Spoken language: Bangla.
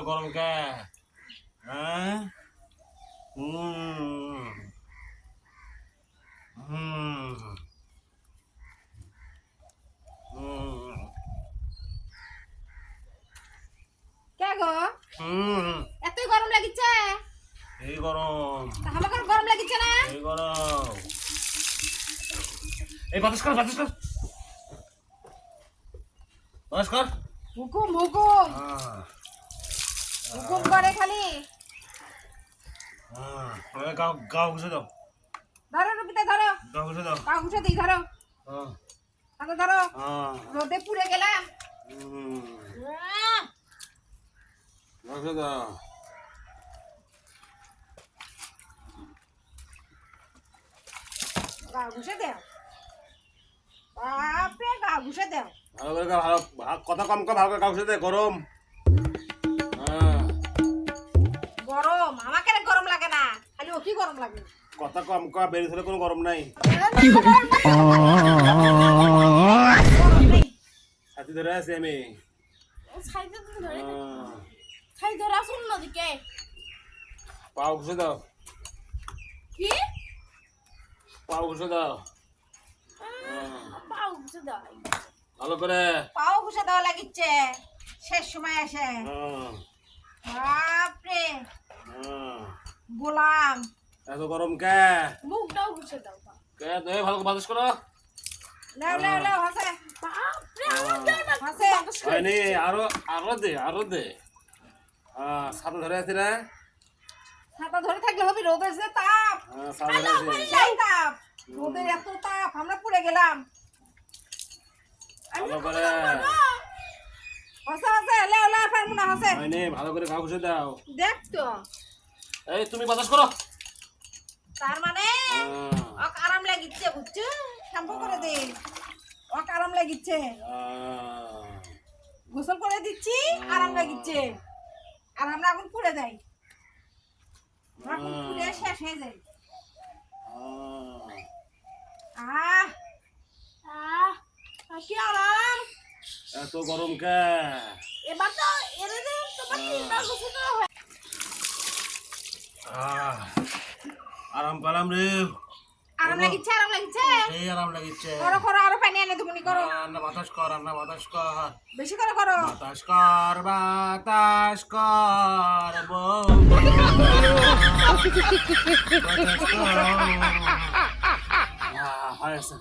গরম কে? হ্যাঁ? হুম হুম হুম কে গো হুম এতই গরম লাগিছে? এই গরম, আমাকে গরম লাগিছে না? এই গরম। এই বাতাস কর, বাতাস কর, বাতাস কর। হুকুম হুকুম হ্যাঁ হুকুম করে খালি। হ্যাঁ, গাও গাও ঘুষে দাও, ধরো রুপিতে ধরো, গাও ঘুষে দাও। পা ঘুষে দিই ধরো, হ্যাঁ হাতে ধরো, হ্যাঁ রোদে পুড়ে গেলাম। ঘুষে দাও। গা ঘুষে দেও, বাপরে গা ঘুষে দেও। ভালো করে গা, ভালো কথা কম কর, ভালো করে গা ঘুষে দে, গরম। হ্যাঁ গরম আমাকে রে গরম লাগে না, খালি ও কি গরম লাগে। কথা কম কর, বেরিয়ে ধরে কোনো গরম নাই। গরম নেই। ছাতি ধরে আছি আমি। ছাইতে তুমি ধরে হ্যাঁ, ছাই ধরে আসুন নদীকে। পাও ঘুষে দাও, কি পাও ঘুষে দাও। হ্যাঁ, পাও ঘুষে দাও? ভালো করে। পাও ঘুষে দেওয়া লাগিচ্ছে শেষ সময় এসে। হ্যাঁ বাপরে হ্যাঁ, গোলাম, এত গরম কে? মুখটাও ঘুষে দাও। কে দে, ভালো করে বাতাস করো। লেও লেও লেও হাসে। বাপরে আমার দাও না হাসে। হয়নি, আরো আরো দে, আরো দে। হ্যাঁ, ছাতা ধরে আছি রে। ছাতা ধরে থাকলে হবে, রোদের যে তাপ। হ্যাঁ, ছাতা ধরে আছি। সেই তাপ, রোদের এত তাপ, আমরা পুড়ে গেলাম। ভালো করে। হাসে হাসে, লেও লেও পারবো না হাসে। হয়নি, ভালো করে গা ঘুষে দাও। দেখ তো, এই তুমি বাতাস করো। তার মানে হ্যাঁ, অক আরাম লাগিচ্ছে, বুঝছো? শ্যাম্পু করে দে, অক আরাম লাগিচ্ছে। হ্যাঁ, গোসল করে দিচ্ছি, আরাম লাগিচ্ছে। আর আমরা এখন পুড়ে যাই, আমরা এখন পুড়ে শেষ হয়ে যাই। হ্যাঁ। আহ আহ কি আরাম। এত গরম কে? এবার তো এর যে তোমার তিনবার গোসল করা হয়। আরাম পেলাম রে। আরাম লাগিচ্ছে, আরাম লাগিচ্ছে। সেই আরাম লাগিচ্ছে। করো করো, আরো পানি এনে তুমি করো, রান্না বাতাস কর, রান্না বাতাস কর। বেশি করে করো। বাতাস কর, বাতাস কর, বউ। বাতাস কর। হয়েছে।